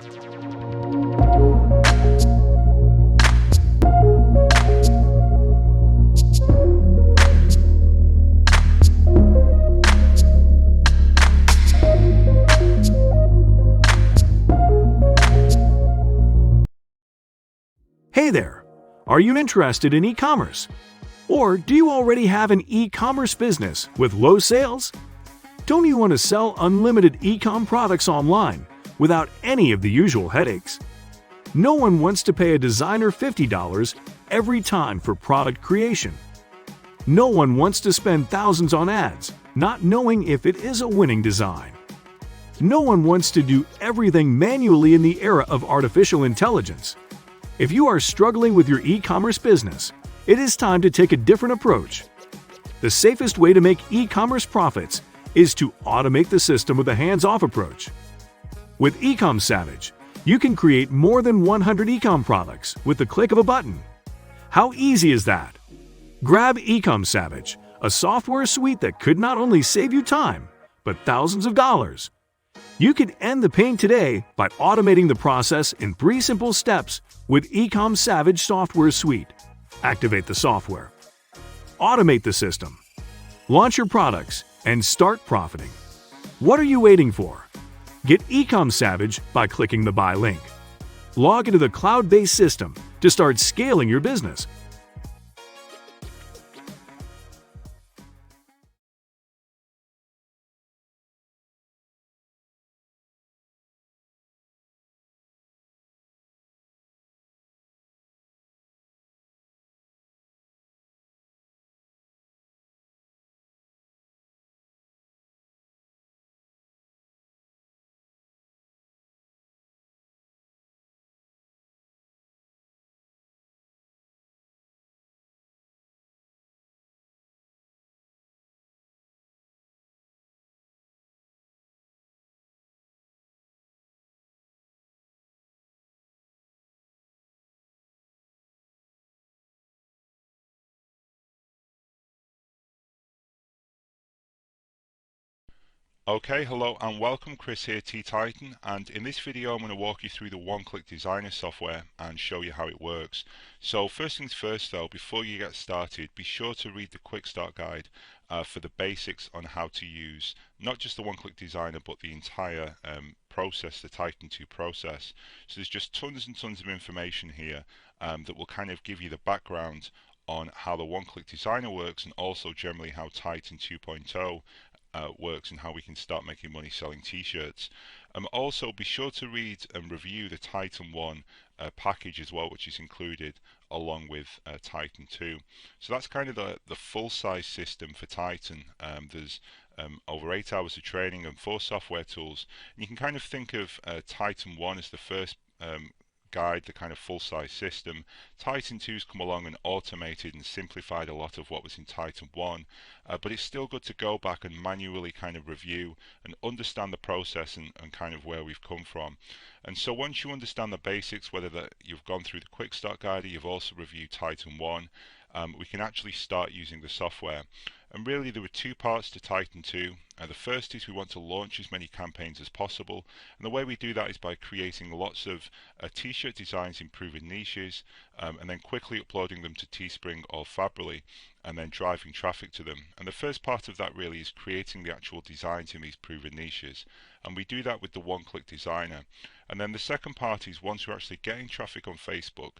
Hey there! Are you interested in e-commerce? Or do you already have an e-commerce business with low sales? Don't you want to sell unlimited e-com products online without any of the usual headaches? No one wants to pay a designer $50 every time for product creation. No one wants to spend thousands on ads, not knowing if it is a winning design. No one wants to do everything manually in the era of artificial intelligence. If you are struggling with your e-commerce business, it is time to take a different approach. The safest way to make e-commerce profits is to automate the system with a hands-off approach. With Ecom Savage, you can create more than 100 e-com products with the click of a button. How easy is that? Grab Ecom Savage, a software suite that could not only save you time, but thousands of dollars. You can end the pain today by automating the process in 3 simple steps with Ecom Savage software suite. Activate the software. Automate the system. Launch your products and start profiting. What are you waiting for? Get Ecom Savage by clicking the Buy link. Log into the cloud-based system to start scaling your business. Okay, hello and welcome. Chris here, T-Titan, and in this video I'm going to walk you through the one-click designer software and show you how it works. So first things first though, before you get started, be sure to read the quick start guide for the basics on how to use not just the one-click designer but the entire process, the Titan 2 process. So there's just tons and tons of information here that will kind of give you the background on how the one-click designer works and also generally how Titan 2.0 works and how we can start making money selling t-shirts. Also be sure to read and review the Titan 1 package as well, which is included along with Titan 2. So that's kind of the full-size system for Titan. There's over 8 hours of training and 4 software tools, and you can kind of think of Titan 1 as the first guide, the kind of full-size system. Titan 2's come along and automated and simplified a lot of what was in Titan 1, but it's still good to go back and manually kind of review and understand the process and kind of where we've come from. And so once you understand the basics, whether that you've gone through the quick start guide or you've also reviewed Titan 1, we can actually start using the software. And really there were 2 parts to Titan 2. The first is we want to launch as many campaigns as possible, and the way we do that is by creating lots of t-shirt designs in proven niches and then quickly uploading them to Teespring or Fabrily and then driving traffic to them. And the first part of that really is creating the actual designs in these proven niches, and we do that with the one-click designer. And then the second part is once we're actually getting traffic on Facebook,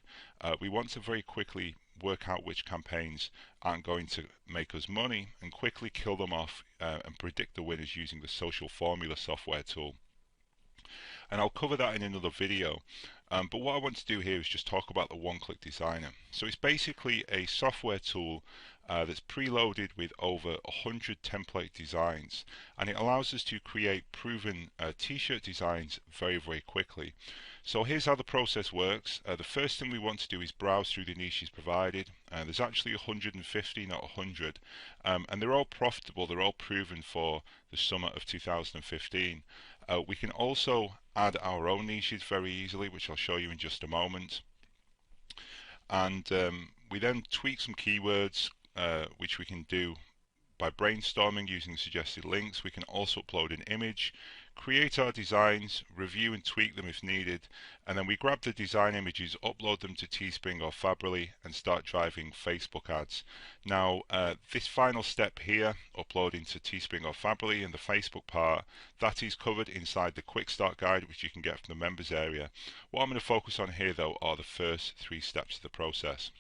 we want to very quickly work out which campaigns aren't going to make us money and quickly kill them off and predict the winners using the social formula software tool. And I'll cover that in another video. But what I want to do here is just talk about the one-click designer. So it's basically a software tool that's preloaded with over 100 template designs, and it allows us to create proven t-shirt designs very quickly. So here's how the process works. The first thing we want to do is browse through the niches provided. There's actually 150, not 100, and they're all profitable. They're all proven for the summer of 2015. We can also add our own niches very easily, which I'll show you in just a moment. And we then tweak some keywords, which we can do by brainstorming using suggested links. We can also upload an image, create our designs, review and tweak them if needed, and then we grab the design images, upload them to Teespring or Fabrily, and start driving Facebook ads. Now, this final step here, uploading to Teespring or Fabrily, and the Facebook part, that is covered inside the Quick Start Guide, which you can get from the members area. What I'm going to focus on here, though, are the first 3 steps of the process.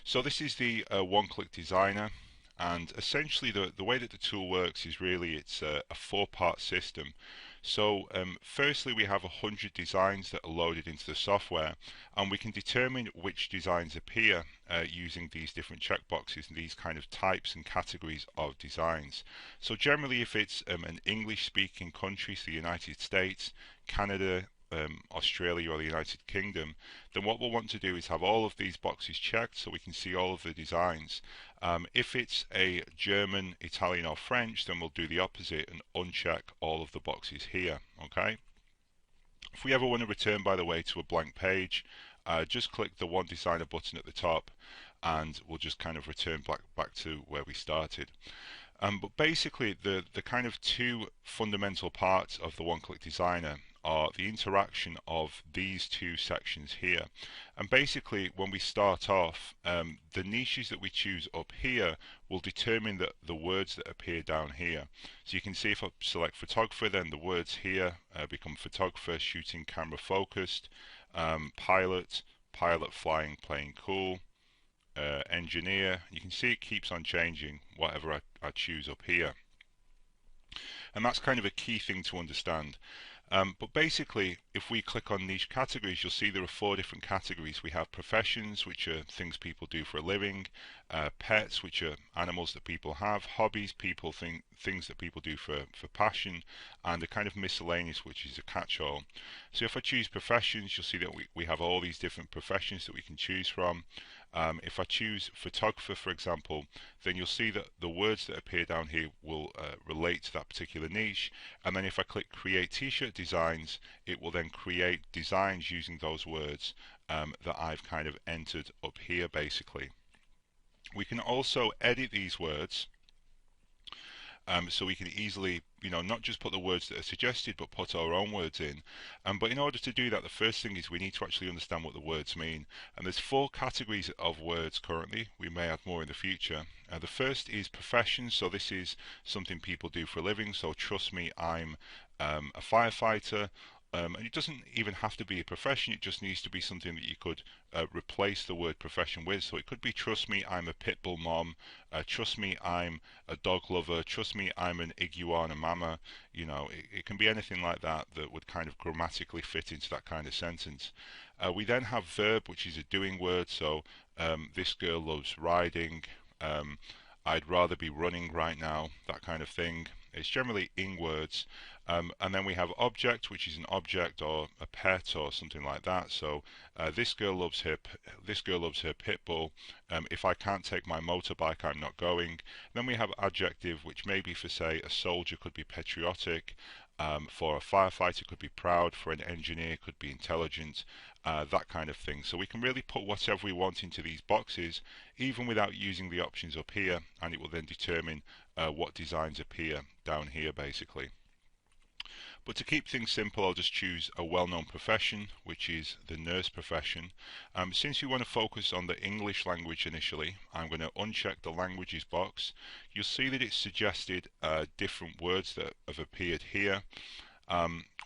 So this is the one-click designer, and essentially the way that the tool works is really it's a 4-part system. So firstly, we have 100 designs that are loaded into the software, and we can determine which designs appear using these different checkboxes and these kind of types and categories of designs. So generally, if it's an English-speaking country, so the United States, Canada, Australia or the United Kingdom, then what we'll want to do is have all of these boxes checked so we can see all of the designs. If it's a German, Italian or French, then we'll do the opposite and uncheck all of the boxes here. Okay. If we ever want to return, by the way, to a blank page, just click the One Designer button at the top and we'll just kind of return back to where we started. But basically the kind of 2 fundamental parts of the one-click designer are the interaction of these 2 sections here. And basically when we start off, the niches that we choose up here will determine the words that appear down here. So you can see if I select photographer, then the words here become photographer, shooting, camera focused, pilot, pilot flying, playing cool, engineer. You can see it keeps on changing whatever I choose up here, and that's kind of a key thing to understand. But basically, if we click on niche categories, you'll see there are 4 different categories. We have professions, which are things people do for a living, pets, which are animals that people have, hobbies, things that people do for passion, and a kind of miscellaneous, which is a catch-all. So if I choose professions, you'll see that we have all these different professions that we can choose from. If I choose photographer, for example, then you'll see that the words that appear down here will relate to that particular niche. And then if I click create t-shirt designs, it will then create designs using those words that I've kind of entered up here basically. We can also edit these words. So we can easily, not just put the words that are suggested, but put our own words in. But in order to do that, the first thing is we need to actually understand what the words mean. And there's 4 categories of words currently. We may add more in the future. The first is profession. So this is something people do for a living. So trust me, I'm a firefighter. And it doesn't even have to be a profession, it just needs to be something that you could replace the word profession with. So it could be trust me, I'm a pit bull mom, trust me, I'm a dog lover, trust me, I'm an iguana mama. It can be anything like that that would kind of grammatically fit into that kind of sentence. We then have verb, which is a doing word. So this girl loves riding, I'd rather be running right now, that kind of thing. It's generally in words. And then we have object, which is an object or a pet or something like that. So this girl loves her pit bull. If I can't take my motorbike, I'm not going. Then we have adjective, which may be for, say, a soldier could be patriotic. For a firefighter could be proud. For an engineer could be intelligent. That kind of thing. So we can really put whatever we want into these boxes, even without using the options up here, and it will then determine what designs appear down here basically. But to keep things simple, I'll just choose a well-known profession, which is the nurse profession. Since we want to focus on the English language initially, I'm going to uncheck the languages box. You'll see that it's suggested different words that have appeared here.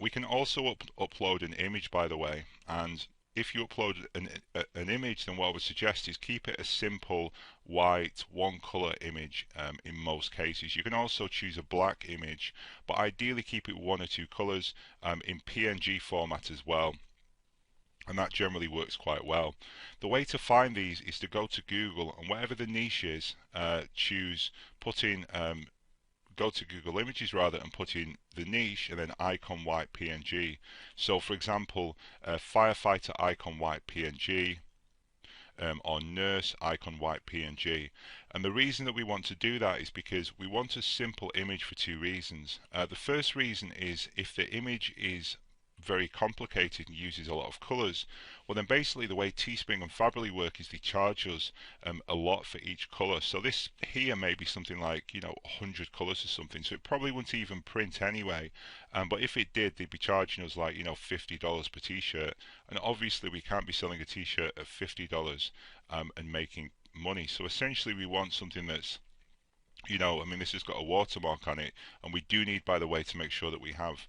We can also upload an image, by the way, and if you upload an image, then what I would suggest is keep it a simple white one color image in most cases. You can also choose a black image, but ideally keep it 1 or 2 colors in PNG format as well, and that generally works quite well. The way to find these is to go to Google, and whatever the niche is, go to Google Images rather and put in the niche and then icon white PNG. So for example, firefighter icon white PNG, or nurse icon white PNG. And the reason that we want to do that is because we want a simple image for 2 reasons. The first reason is if the image is very complicated and uses a lot of colours, well then basically the way Teespring and Faberly work is they charge us a lot for each colour. So this here may be something like 100 colours or something, so it probably wouldn't even print anyway, but if it did, they'd be charging us like $50 per t-shirt, and obviously we can't be selling a t-shirt at $50 and making money. So essentially we want something that's, I mean, this has got a watermark on it, and we do need, by the way, to make sure that we have,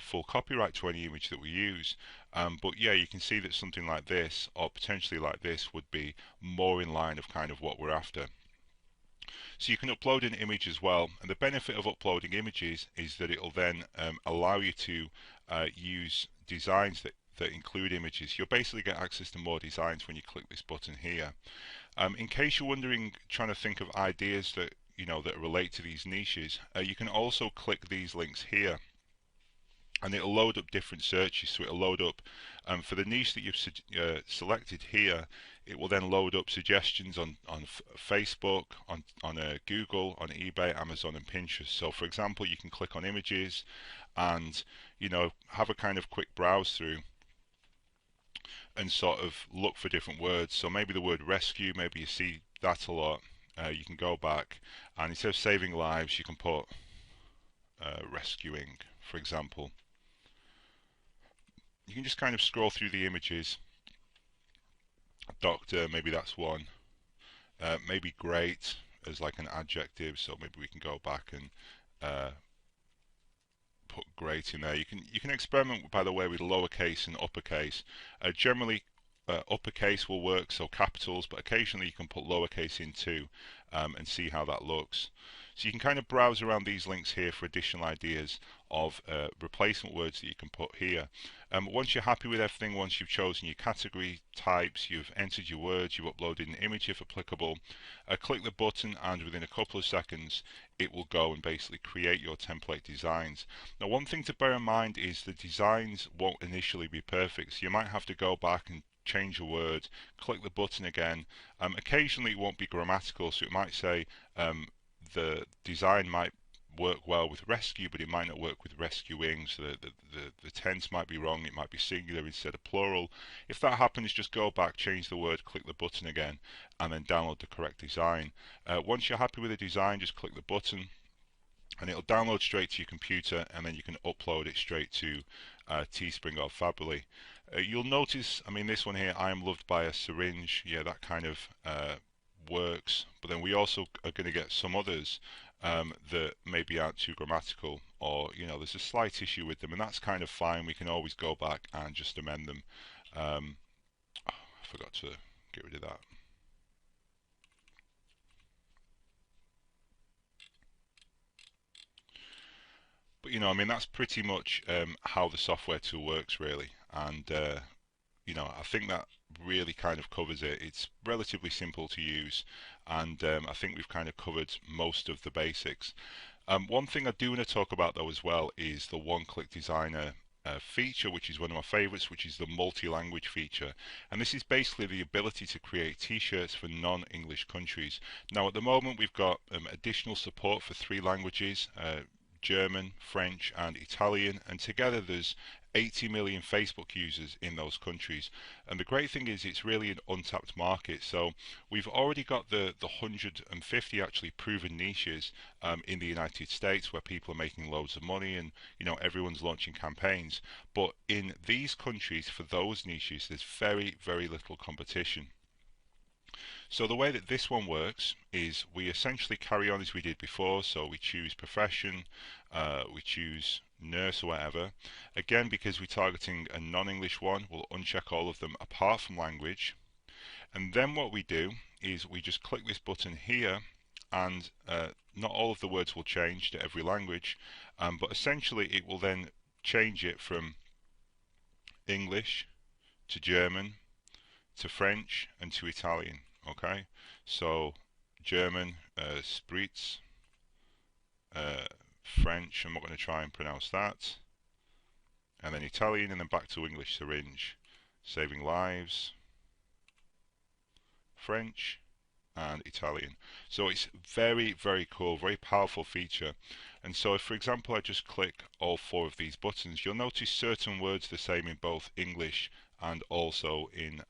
full copyright to any image that we use. But yeah, you can see that something like this, or potentially like this, would be more in line of kind of what we're after. So you can upload an image as well, and the benefit of uploading images is that it'll then allow you to use designs that include images. You'll basically get access to more designs when you click this button here. In case you're wondering, trying to think of ideas that that relate to these niches, you can also click these links here, and it'll load up different searches. So it'll load up for the niche that you've selected here. It will then load up suggestions on Facebook, on Google, on eBay, Amazon, and Pinterest. So for example, you can click on images, and have a kind of quick browse through and sort of look for different words. So maybe the word rescue, maybe you see that a lot. You can go back, and instead of saving lives, you can put rescuing, for example. You can just kind of scroll through the images. Doctor, maybe that's one. Maybe great as like an adjective, so maybe we can go back and put great in there. You can experiment, by the way, with lowercase and uppercase. Generally uppercase will work, so capitals, but occasionally you can put lowercase in too, and see how that looks. So you can kind of browse around these links here for additional ideas of replacement words that you can put here. Once you're happy with everything, once you've chosen your category types, you've entered your words, you've uploaded an image if applicable, click the button, and within a couple of seconds it will go and basically create your template designs. Now, one thing to bear in mind is the designs won't initially be perfect, so you might have to go back and change a word, click the button again. Occasionally it won't be grammatical, so it might say the design might work well with rescue, but it might not work with rescuing, so the tense might be wrong, it might be singular instead of plural. If that happens, just go back, change the word, click the button again, and then download the correct design. Once you're happy with the design, just click the button, and it'll download straight to your computer, and then you can upload it straight to Teespring or Faberly. You'll notice, I mean, this one here, I am loved by a syringe, yeah, that kind of works, but then we also are going to get some others that maybe aren't too grammatical, or there's a slight issue with them, and that's kind of fine. We can always go back and just amend them. I forgot to get rid of that. But I mean, that's pretty much how the software tool works, really, and I think that really kind of covers it. It's relatively simple to use, and I think we've kind of covered most of the basics. One thing I do want to talk about though as well is the one-click designer feature, which is one of my favorites, which is the multi-language feature. And this is basically the ability to create t-shirts for non-English countries. Now at the moment we've got additional support for 3 languages, German, French and Italian, and together there's 80 million Facebook users in those countries. And the great thing is it's really an untapped market. So we've already got the 150 actually proven niches in the United States, where people are making loads of money, and everyone's launching campaigns. But in these countries, for those niches, there's very, very little competition. So the way that this one works is we essentially carry on as we did before. So we choose profession, we choose nurse or whatever. Again, because we're targeting a non-English one, we'll uncheck all of them apart from language. And then what we do is we just click this button here, and not all of the words will change to every language, but essentially it will then change it from English to German to French and to Italian. Okay, so German, spritz, French, I'm not going to try and pronounce that, and then Italian, and then back to English, syringe, saving lives, French, and Italian. So it's very, very cool, very powerful feature. And so if, for example, I just click all 4 of these buttons, you'll notice certain words the same in both English and also in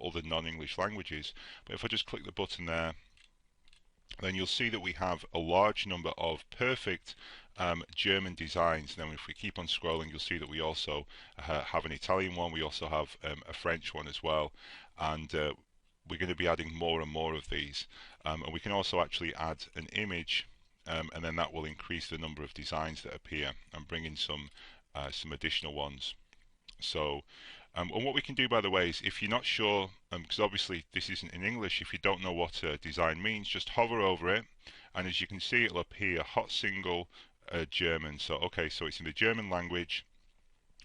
other non-English languages. But if I just click the button there, then you'll see that we have a large number of perfect German designs. Now if we keep on scrolling, you'll see that we also have an Italian one, we also have a French one as well, and we're going to be adding more and more of these, and we can also actually add an image, and then that will increase the number of designs that appear and bring in some additional ones. So and what we can do, by the way, is if you're not sure, because obviously this isn't in English, if you don't know what design means, just hover over it, and as you can see, it'll appear hot single German. So okay, so it's in the German language,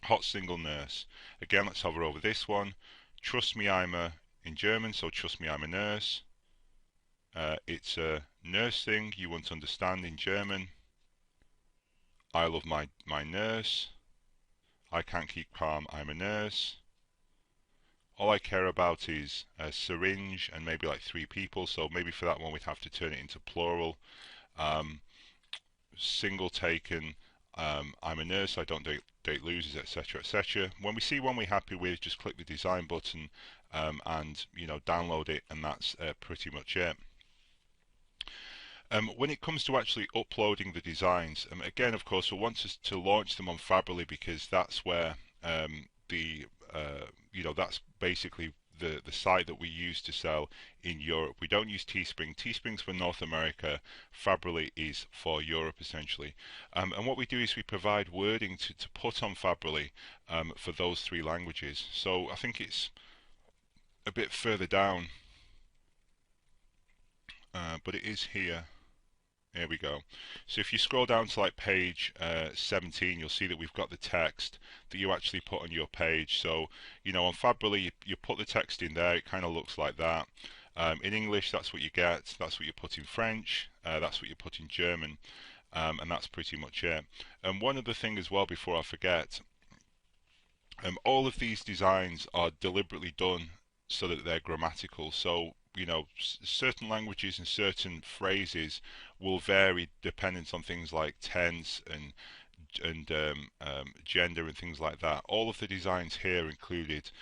hot single nurse. Again, let's hover over this one. Trust me, I'm a in German, so trust me, I'm a nurse. It's a nurse thing you won't understand in German. I love my nurse. I can't keep calm, I'm a nurse. All I care about is a syringe and maybe like 3 people, so maybe for that one we'd have to turn it into plural. Single taken, I'm a nurse, I don't date losers, etc, etc. When we see one we're happy with, just click the design button and download it, and that's pretty much it. When it comes to actually uploading the designs, again, of course, we'll want to launch them on Fabrily, because that's where that's basically the site that we use to sell in Europe. We don't use Teespring. Teespring's for North America. Fabrily is for Europe, essentially. And what we do is we provide wording to put on Fabrily for those 3 languages. So I think it's a bit further down, but it is here. Here we go. So if you scroll down to like page 17, you'll see that we've got the text that you actually put on your page. So, on Fabrily, you put the text in there, it kind of looks like that. In English, that's what you get. That's what you put in French. That's what you put in German. And that's pretty much it. And one other thing as well, before I forget, all of these designs are deliberately done so that they're grammatical. So certain languages and certain phrases will vary dependent on things like tense and gender and things like that. All of the designs here included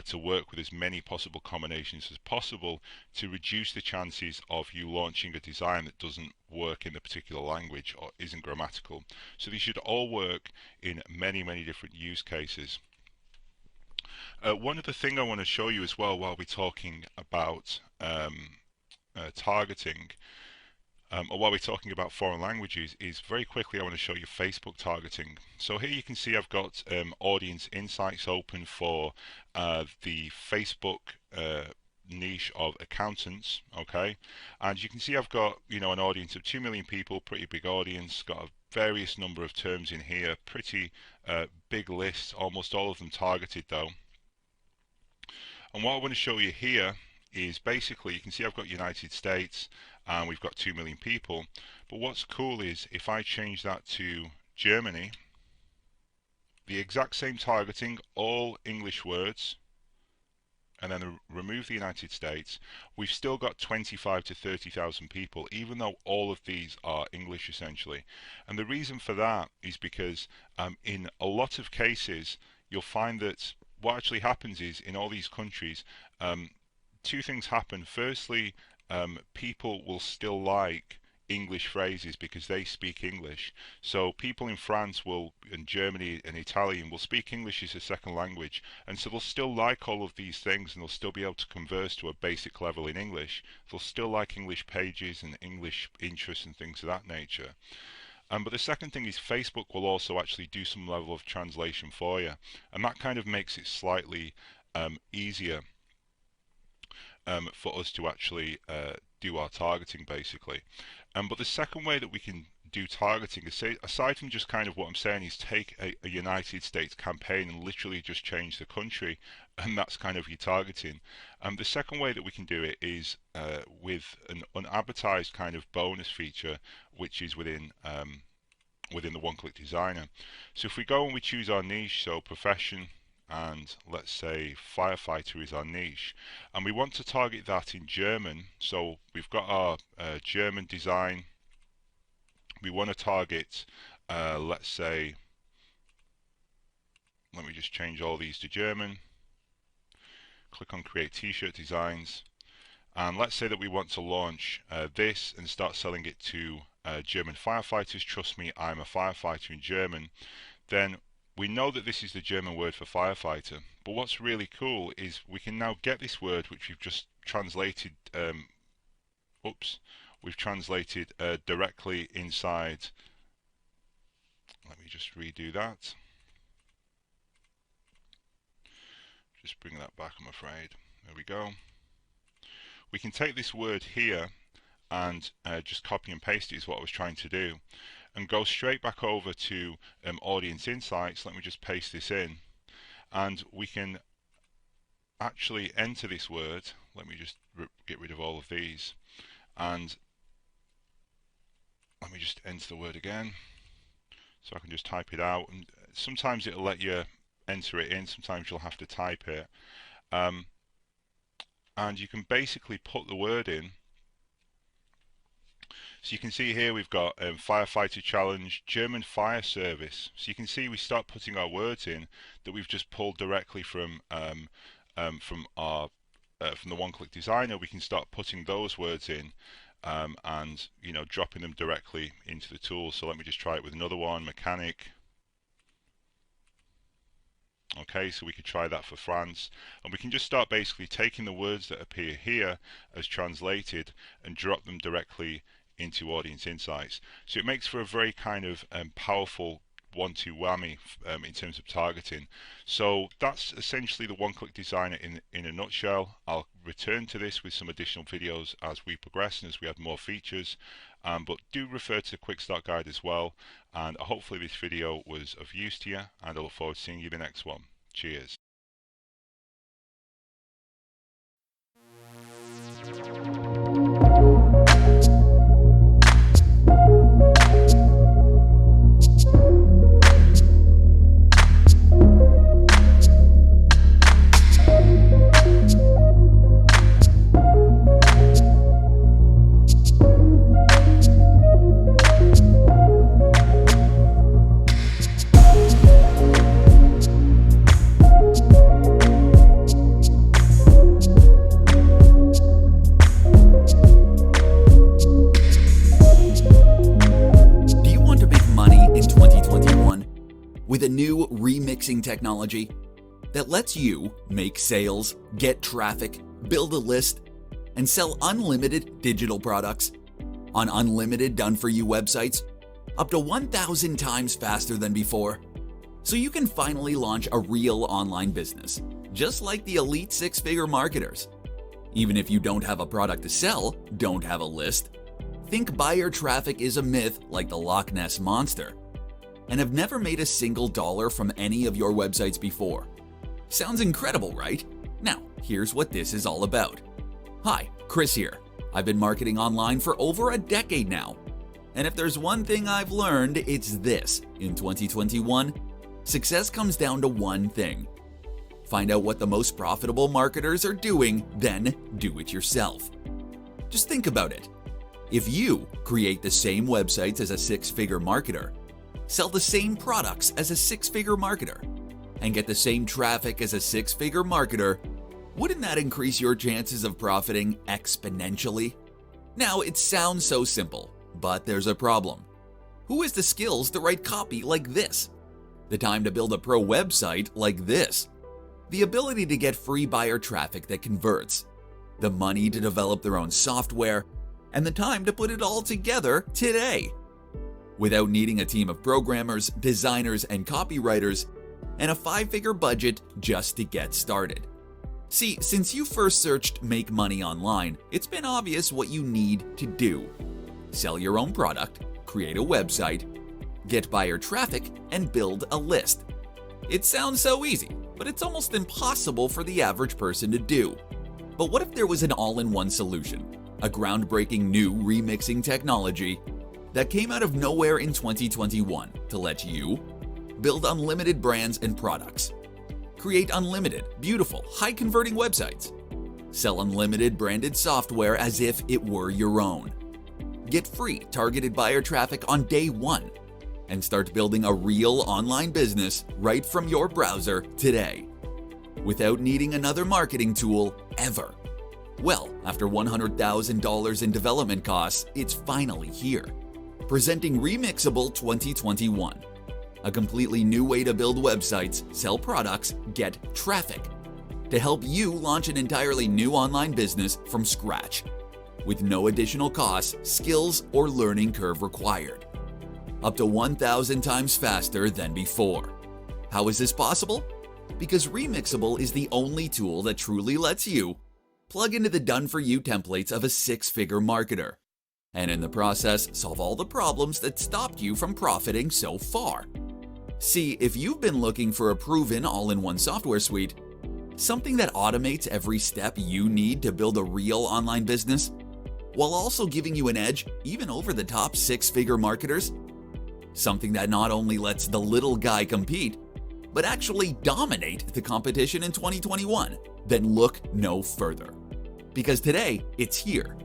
to work with as many possible combinations as possible to reduce the chances of you launching a design that doesn't work in the particular language or isn't grammatical. So these should all work in many, many different use cases. One other thing I want to show you as well while we're talking about targeting, or while we're talking about foreign languages, is very quickly I want to show you Facebook targeting. So here you can see I've got audience insights open for the Facebook niche of accountants, okay, and you can see I've got an audience of 2 million people, pretty big audience, got a various number of terms in here, pretty big list, almost all of them targeted though. And what I want to show you here is basically, you can see I've got United States and we've got 2 million people. But what's cool is if I change that to Germany, the exact same targeting, all English words, and then remove the United States, we've still got 25 to 30,000 people, even though all of these are English essentially. And the reason for that is because in a lot of cases, you'll find that what actually happens is in all these countries, 2 things happen. Firstly, people will still like English phrases because they speak English. So people in France and Germany and Italian will speak English as a second language, and so they'll still like all of these things, and they'll still be able to converse to a basic level in English. They'll still like English pages and English interests and things of that nature. But the second thing is Facebook will also actually do some level of translation for you, and that kind of makes it slightly easier for us to actually do our targeting basically. But the second way that we can do targeting, aside from just kind of what I'm saying is take a United States campaign and literally just change the country, and that's kind of your targeting. The second way that we can do it is with an unadvertised kind of bonus feature, which is within the one-click designer. So if we go and we choose our niche, so profession, and let's say firefighter is our niche, and we want to target that in German. So we've got our German design. We want to target, let's say, let me just change all these to German. Click on create t-shirt designs, and let's say that we want to launch this and start selling it to German firefighters. Trust me, I'm a firefighter in German. Then we know that this is the German word for firefighter, but what's really cool is we can now get this word, which we've just translated directly inside. Let me just redo that. Just bring that back, I'm afraid. There we go. We can take this word here and just copy and paste it, is what I was trying to do, and go straight back over to audience insights. Let me just paste this in, and we can actually enter this word. Let me just get rid of all of these, and let me just enter the word again, so I can just type it out. And sometimes it'll let you enter it in, sometimes you'll have to type it, and you can basically put the word in. So you can see here we've got firefighter challenge, German fire service. So you can see we start putting our words in that we've just pulled directly from the one-click designer. We can start putting those words in and dropping them directly into the tool. So let me just try it with another one, mechanic. Okay, so we could try that for France, and we can just start basically taking the words that appear here as translated and drop them directly into audience insights. So it makes for a very kind of powerful one-two whammy in terms of targeting. So that's essentially the one-click designer in a nutshell. I'll return to this with some additional videos as we progress and as we add more features, but do refer to the quick start guide as well, and hopefully this video was of use to you, and I look forward to seeing you in the next one. Cheers. With a new remixing technology that lets you make sales, get traffic, build a list, and sell unlimited digital products on unlimited done-for-you websites up to 1,000 times faster than before. So you can finally launch a real online business, just like the elite six-figure marketers. Even if you don't have a product to sell, don't have a list, think buyer traffic is a myth like the Loch Ness Monster, and have never made a single dollar from any of your websites before. Sounds incredible, right? Now, here's what this is all about. Hi, Chris here. I've been marketing online for over a decade now. And if there's one thing I've learned, it's this. In 2021, success comes down to one thing. Find out what the most profitable marketers are doing, then do it yourself. Just think about it. If you create the same websites as a six-figure marketer, sell the same products as a six-figure marketer, and get the same traffic as a six-figure marketer, wouldn't that increase your chances of profiting exponentially? Now, it sounds so simple, but there's a problem. Who has the skills to write copy like this? The time to build a pro website like this? The ability to get free buyer traffic that converts? The money to develop their own software? And the time to put it all together today? Without needing a team of programmers, designers, and copywriters, and a 5-figure budget just to get started. See, since you first searched Make Money online, it's been obvious what you need to do. Sell your own product, create a website, get buyer traffic, and build a list. It sounds so easy, but it's almost impossible for the average person to do. But what if there was an all-in-one solution? A groundbreaking new remixing technology that came out of nowhere in 2021 to let you build unlimited brands and products, Create unlimited, beautiful, high-converting websites. Sell unlimited branded software as if it were your own. Get free targeted buyer traffic on day one. And start building a real online business right from your browser today, without needing another marketing tool ever. Well, after $100,000 in development costs, it's finally here. Presenting Remixable 2021. A completely new way to build websites, sell products, get traffic. To help you launch an entirely new online business from scratch, with no additional costs, skills, or learning curve required. Up to 1,000 times faster than before. How is this possible? Because Remixable is the only tool that truly lets you plug into the done-for-you templates of a six-figure marketer, and in the process, solve all the problems that stopped you from profiting so far. See, if you've been looking for a proven all-in-one software suite, something that automates every step you need to build a real online business, while also giving you an edge even over the top six-figure marketers, something that not only lets the little guy compete, but actually dominate the competition in 2021, then look no further. Because today, it's here,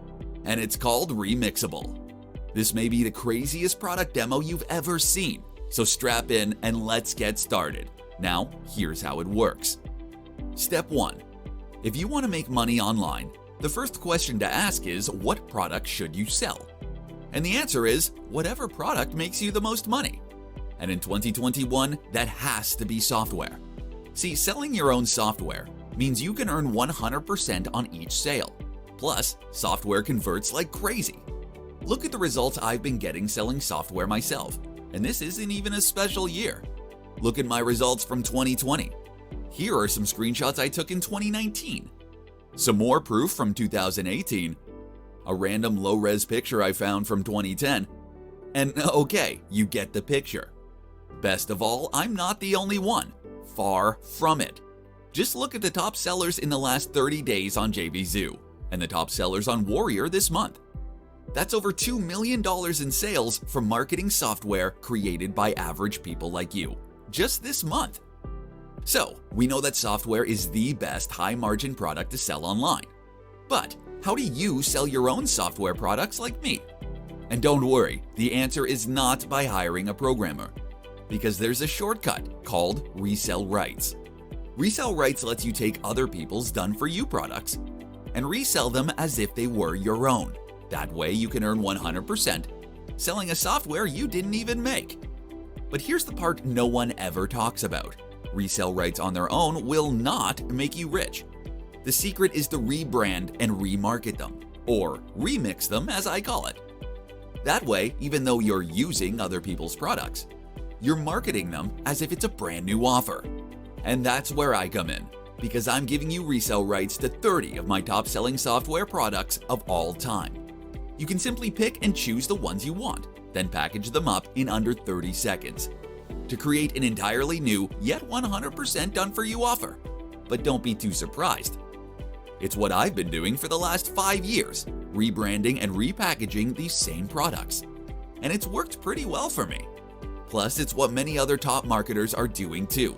and it's called Remixable. This may be the craziest product demo you've ever seen, so strap in and let's get started. Now, here's how it works. Step 1. If you want to make money online, the first question to ask is, what product should you sell? And the answer is, whatever product makes you the most money. And in 2021, that has to be software. See, selling your own software means you can earn 100% on each sale. Plus, software converts like crazy. Look at the results I've been getting selling software myself, and this isn't even a special year. Look at my results from 2020. Here are some screenshots I took in 2019. Some more proof from 2018. A random low-res picture I found from 2010. And okay, you get the picture. Best of all, I'm not the only one. Far from it. Just look at the top sellers in the last 30 days on JVZoo, and the top sellers on Warrior this month. That's over $2 million in sales from marketing software created by average people like you, just this month. So, we know that software is the best high-margin product to sell online. But how do you sell your own software products like me? And don't worry, the answer is not by hiring a programmer, because there's a shortcut called resell rights. Resell rights lets you take other people's done-for-you products and resell them as if they were your own. That way you can earn 100% selling a software you didn't even make. But here's the part no one ever talks about. Resell rights on their own will not make you rich. The secret is to rebrand and remarket them, or remix them as I call it. That way, even though you're using other people's products, you're marketing them as if it's a brand new offer. And that's where I come in, because I'm giving you resell rights to 30 of my top selling software products of all time. You can simply pick and choose the ones you want, then package them up in under 30 seconds to create an entirely new, yet 100% done-for-you offer. But don't be too surprised. It's what I've been doing for the last 5 years, rebranding and repackaging these same products. And it's worked pretty well for me. Plus, it's what many other top marketers are doing too.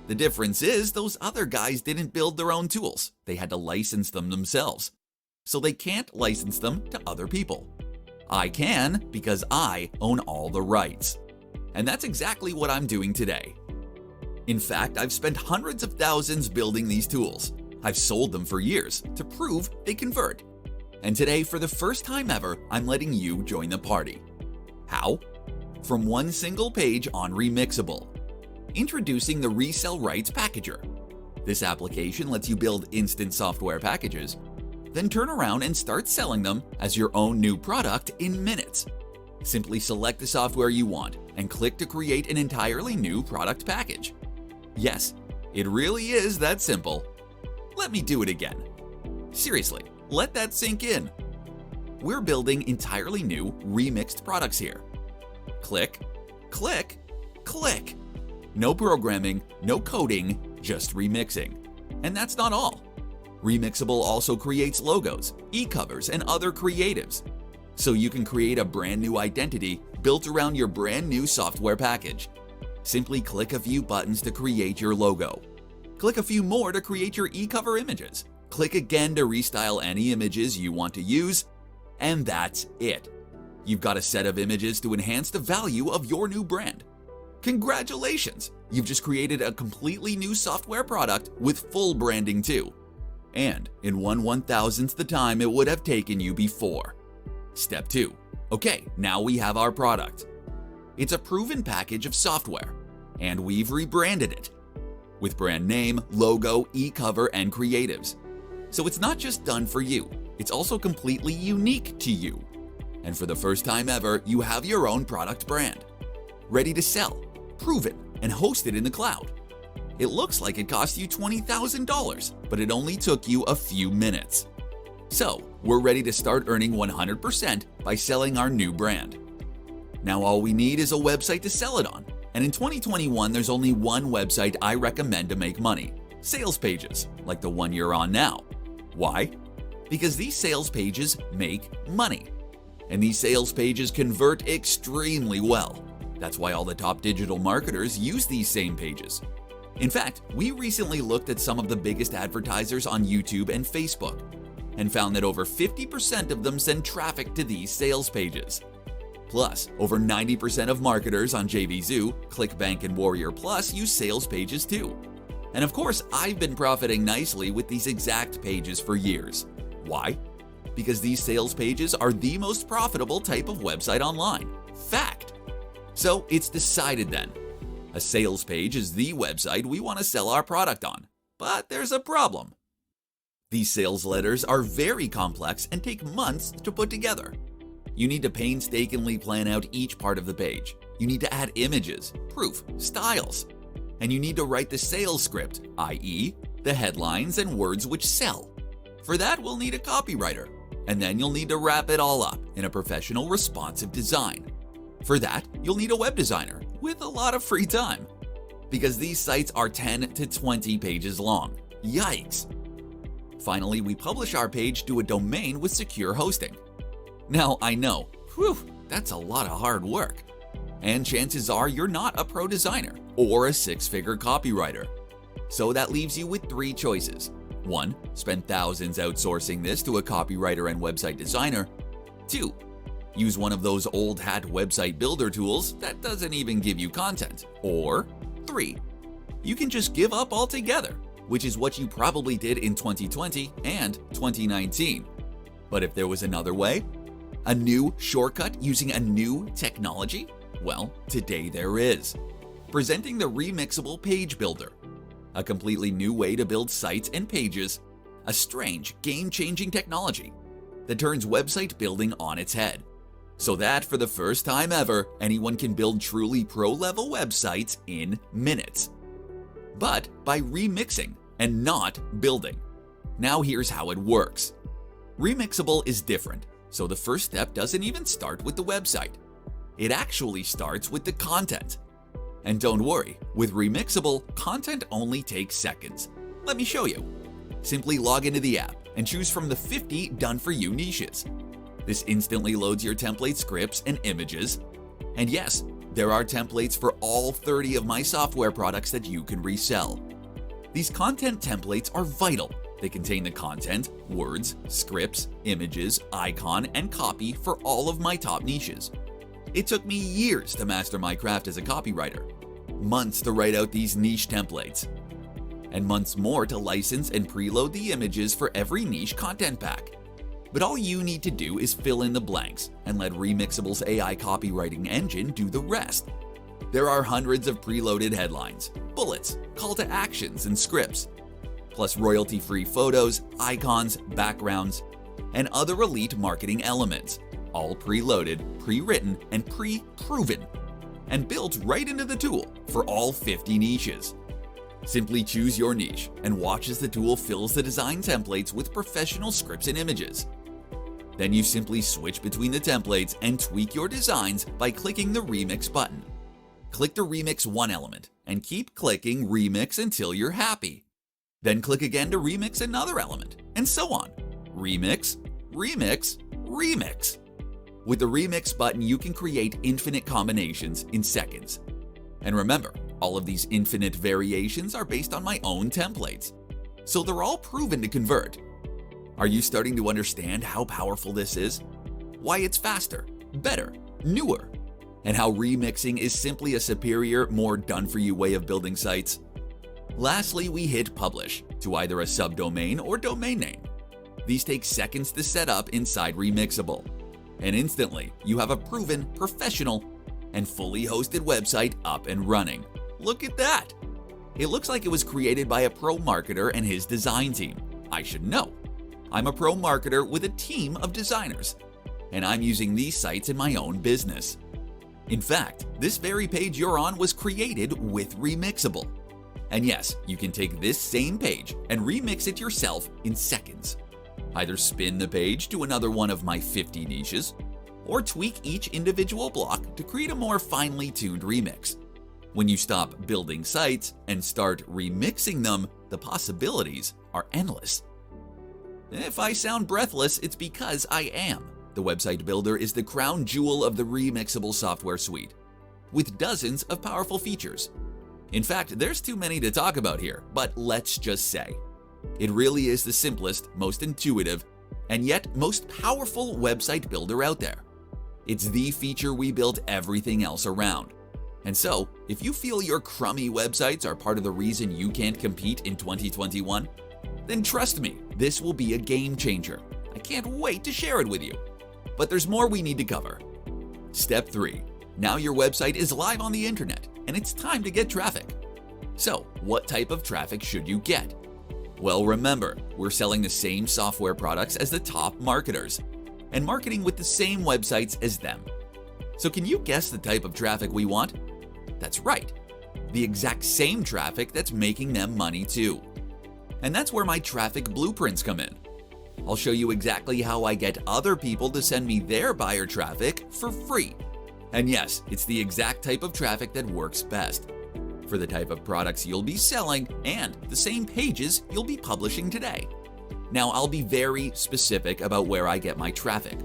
The difference is those other guys didn't build their own tools. They had to license them themselves. So they can't license them to other people. I can because I own all the rights. And that's exactly what I'm doing today. In fact, I've spent hundreds of thousands building these tools. I've sold them for years to prove they convert. And today, for the first time ever, I'm letting you join the party. How? From one single page on Remixable. Introducing the Resell Rights Packager. This application lets you build instant software packages, then turn around and start selling them as your own new product in minutes. Simply select the software you want and click to create an entirely new product package. Yes, it really is that simple. Let me do it again. Seriously, let that sink in. We're building entirely new remixed products here. Click, click, click. No programming, no coding, just remixing. And that's not all. Remixable also creates logos, e-covers, and other creatives. So you can create a brand new identity built around your brand new software package. Simply click a few buttons to create your logo. Click a few more to create your e-cover images. Click again to restyle any images you want to use, and that's it. You've got a set of images to enhance the value of your new brand. Congratulations! You've just created a completely new software product with full branding too. And in 1/1000th the time it would have taken you before. Step 2. Okay, now we have our product. It's a proven package of software, and we've rebranded it with brand name, logo, e-cover, and creatives. So it's not just done for you, it's also completely unique to you. And for the first time ever, you have your own product brand. Ready to sell, prove it, and host it in the cloud. It looks like it cost you $20,000, but it only took you a few minutes. So, we're ready to start earning 100% by selling our new brand. Now all we need is a website to sell it on. And in 2021, there's only one website I recommend to make money: sales pages, like the one you're on now. Why? Because these sales pages make money. And these sales pages convert extremely well. That's why all the top digital marketers use these same pages. In fact, we recently looked at some of the biggest advertisers on YouTube and Facebook and found that over 50% of them send traffic to these sales pages. Plus, over 90% of marketers on JVZoo, ClickBank, and Warrior Plus use sales pages too. And of course, I've been profiting nicely with these exact pages for years. Why? Because these sales pages are the most profitable type of website online. Fact! So it's decided then. A sales page is the website we want to sell our product on. But there's a problem. These sales letters are very complex and take months to put together. You need to painstakingly plan out each part of the page. You need to add images, proof, styles. And you need to write the sales script, i.e., the headlines and words which sell. For that, we'll need a copywriter. And then you'll need to wrap it all up in a professional, responsive design. For that, you'll need a web designer with a lot of free time. Because these sites are 10 to 20 pages long. Yikes! Finally, we publish our page to a domain with secure hosting. Now, I know, that's a lot of hard work. And chances are you're not a pro designer or a six-figure copywriter. So that leaves you with 3 choices. 1. Spend thousands outsourcing this to a copywriter and website designer. 2. Use one of those old hat website builder tools that doesn't even give you content. Or 3. You can just give up altogether, which is what you probably did in 2020 and 2019. But if there was another way, a new shortcut using a new technology, well, today there is. Presenting the Remixable Page Builder, a completely new way to build sites and pages, a strange, game-changing technology that turns website building on its head, so that for the first time ever, anyone can build truly pro-level websites in minutes. But by remixing and not building. Now here's how it works. Remixable is different, so the first step doesn't even start with the website. It actually starts with the content. And don't worry, with Remixable, content only takes seconds. Let me show you. Simply log into the app and choose from the 50 done-for-you niches. This instantly loads your template scripts and images. And yes, there are templates for all 30 of my software products that you can resell. These content templates are vital. They contain the content, words, scripts, images, icon, and copy for all of my top niches. It took me years to master my craft as a copywriter, months to write out these niche templates, and months more to license and preload the images for every niche content pack. But all you need to do is fill in the blanks and let Remixable's AI copywriting engine do the rest. There are hundreds of preloaded headlines, bullets, call to actions, and scripts, plus royalty-free photos, icons, backgrounds, and other elite marketing elements, all preloaded, pre-written, and pre-proven, and built right into the tool for all 50 niches. Simply choose your niche and watch as the tool fills the design templates with professional scripts and images. Then you simply switch between the templates and tweak your designs by clicking the Remix button. Click to remix one element and keep clicking Remix until you're happy. Then click again to remix another element, and so on. Remix, remix, remix. With the Remix button, you can create infinite combinations in seconds. And remember, All of these infinite variations are based on my own templates, so they're all proven to convert. Are you starting to understand how powerful this is? Why it's faster, better, newer, and how remixing is simply a superior, more done-for-you way of building sites? Lastly, we hit publish to either a subdomain or domain name. These take seconds to set up inside Remixable, and instantly you have a proven, professional, and fully hosted website up and running. Look at that! It looks like it was created by a pro marketer and his design team. I should know. I'm a pro marketer with a team of designers, and I'm using these sites in my own business. In fact, this very page you're on was created with Remixable. And yes, you can take this same page and remix it yourself in seconds. Either spin the page to another one of my 50 niches, or tweak each individual block to create a more finely tuned remix. When you stop building sites and start remixing them, the possibilities are endless. If I sound breathless, it's because I am. The website builder is the crown jewel of the Remixable software suite, with dozens of powerful features. In fact, there's too many to talk about here, but let's just say, it really is the simplest, most intuitive, and yet most powerful website builder out there. It's the feature we build everything else around. And so, if you feel your crummy websites are part of the reason you can't compete in 2021, then trust me, this will be a game changer. I can't wait to share it with you. But there's more we need to cover. Step 3. Now your website is live on the internet, and it's time to get traffic. So, what type of traffic should you get? Well, remember, we're selling the same software products as the top marketers, and marketing with the same websites as them. So can you guess the type of traffic we want? That's right, the exact same traffic that's making them money too. And that's where my traffic blueprints come in. I'll show you exactly how I get other people to send me their buyer traffic for free. And yes, it's the exact type of traffic that works best for the type of products you'll be selling and the same pages you'll be publishing today. Now, I'll be very specific about where I get my traffic,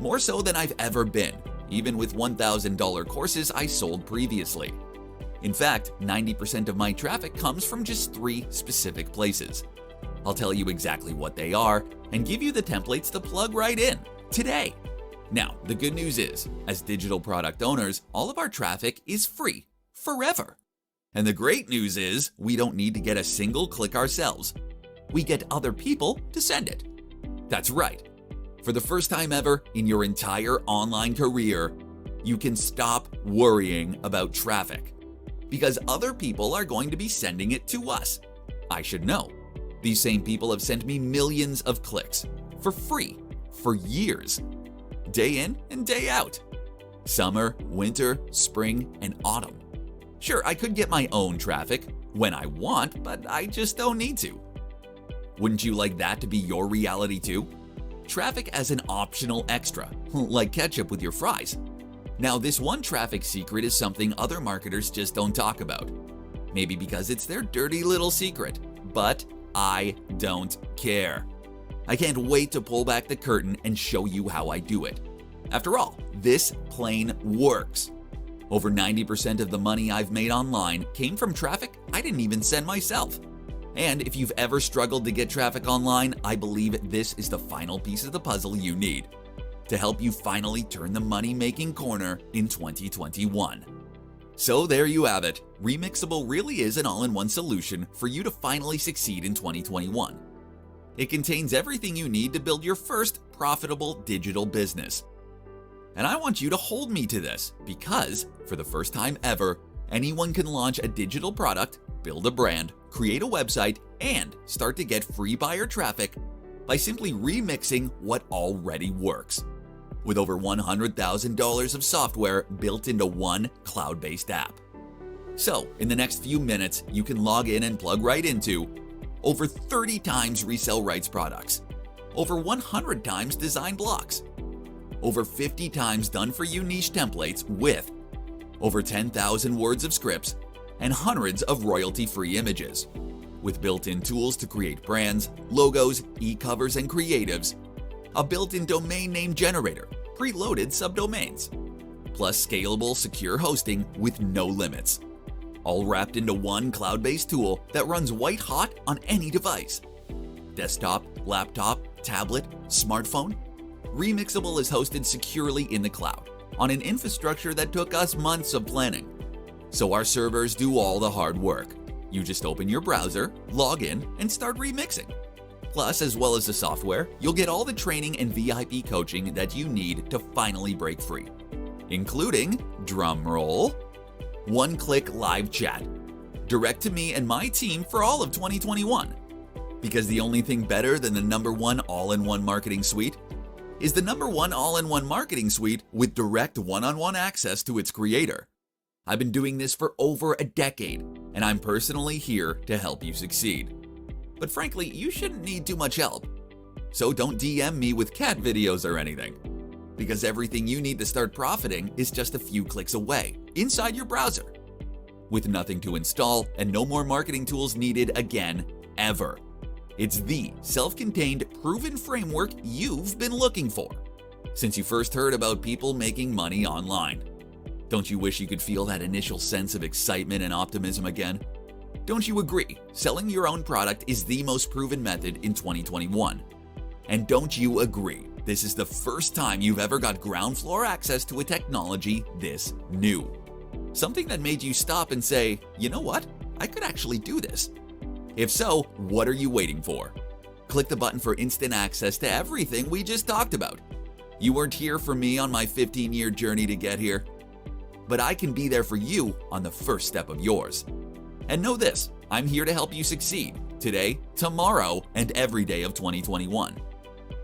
more so than I've ever been, even with $1,000 courses I sold previously. In fact, 90% of my traffic comes from just 3 specific places. I'll tell you exactly what they are and give you the templates to plug right in today. Now, the good news is, as digital product owners, all of our traffic is free forever. And the great news is, we don't need to get a single click ourselves. We get other people to send it. That's right. For the first time ever in your entire online career, you can stop worrying about traffic because other people are going to be sending it to us. I should know. These same people have sent me millions of clicks for free for years, day in and day out. Summer, winter, spring, and autumn. Sure, I could get my own traffic when I want, but I just don't need to. Wouldn't you like that to be your reality too? Traffic as an optional extra, like ketchup with your fries. Now, this one traffic secret is something other marketers just don't talk about. Maybe because it's their dirty little secret, but I don't care. I can't wait to pull back the curtain and show you how I do it. After all, this plane works. Over 90% of the money I've made online came from traffic I didn't even send myself. And if you've ever struggled to get traffic online, I believe this is the final piece of the puzzle you need to help you finally turn the money-making corner in 2021. So there you have it. Remixable really is an all-in-one solution for you to finally succeed in 2021. It contains everything you need to build your first profitable digital business. And I want you to hold me to this because, for the first time ever, anyone can launch a digital product, build a brand, create a website, and start to get free buyer traffic by simply remixing what already works, with over $100,000 of software built into one cloud-based app. So, in the next few minutes, you can log in and plug right into over 30 times resell rights products, over 100 times design blocks, over 50 times done-for-you niche templates with over 10,000 words of scripts and hundreds of royalty-free images, with built-in tools to create brands, logos, e-covers, and creatives, a built-in domain name generator, preloaded subdomains, plus scalable, secure hosting with no limits. all wrapped into one cloud-based tool that runs white hot on any device. Desktop, laptop, tablet, smartphone. Remixable is hosted securely in the cloud on an infrastructure that took us months of planning. So our servers do all the hard work. You just open your browser, log in, and start remixing. Plus, as well as the software, you'll get all the training and VIP coaching that you need to finally break free, including, drumroll, one-click live chat, direct to me and my team for all of 2021. Because the only thing better than the #1 all-in-one marketing suite is the #1 all-in-one marketing suite with direct one-on-one access to its creator. I've been doing this for over a decade, and I'm personally here to help you succeed. But frankly, you shouldn't need too much help. So don't DM me with cat videos or anything, because everything you need to start profiting is just a few clicks away, inside your browser. With nothing to install and no more marketing tools needed again, ever. It's the self-contained, proven framework you've been looking for since you first heard about people making money online. Don't you wish you could feel that initial sense of excitement and optimism again? Don't you agree selling your own product is the most proven method in 2021? And don't you agree this is the first time you've ever got ground floor access to a technology this new? Something that made you stop and say, you know what? I could actually do this. If so, what are you waiting for? Click the button for instant access to everything we just talked about. You weren't here for me on my 15-year journey to get here, but I can be there for you on the first step of yours. And know this, I'm here to help you succeed today, tomorrow, and every day of 2021.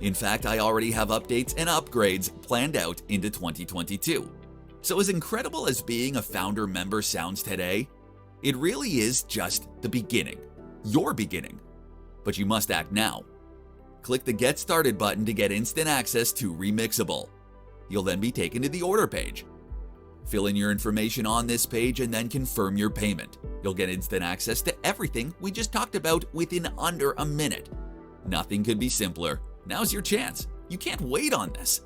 In fact, I already have updates and upgrades planned out into 2022. So as incredible as being a founder member sounds today, it really is just the beginning. Your beginning. But you must act now. Click the Get Started button to get instant access to Remixable. You'll then be taken to the order page. Fill in your information on this page and then confirm your payment. You'll get instant access to everything we just talked about within under a minute. Nothing could be simpler. Now's your chance. You can't wait on this.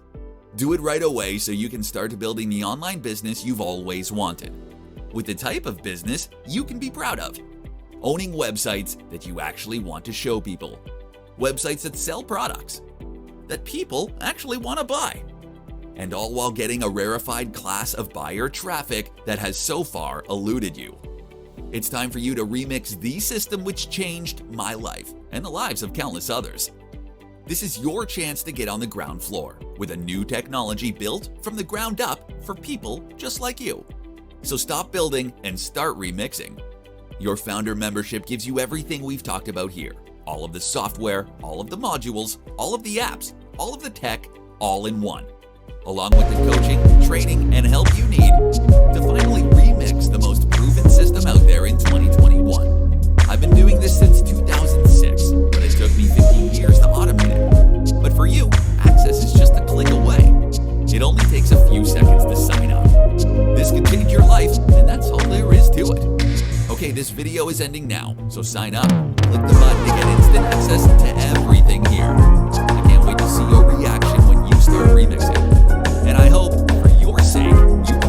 Do it right away so you can start building the online business you've always wanted, with the type of business you can be proud of. Owning websites that you actually want to show people. Websites that sell products that people actually want to buy. And all while getting a rarefied class of buyer traffic that has so far eluded you. It's time for you to remix the system which changed my life and the lives of countless others. This is your chance to get on the ground floor with a new technology built from the ground up for people just like you. So stop building and start remixing. Your founder membership gives you everything we've talked about here. All of the software, all of the modules, all of the apps, all of the tech, all in one. Along with the coaching, training, and help you need to finally remix the most proven system out there in 2021. I've been doing this since 2006, but it took me 15 years to automate it. But for you, access is just a click away. It only takes a few seconds to sign up. This could change your life, and that's all there is to it. Okay, this video is ending now, so sign up. Click the button to get instant access to everything here. I can't wait to see your reaction when you start remixing. And I hope, for your sake, you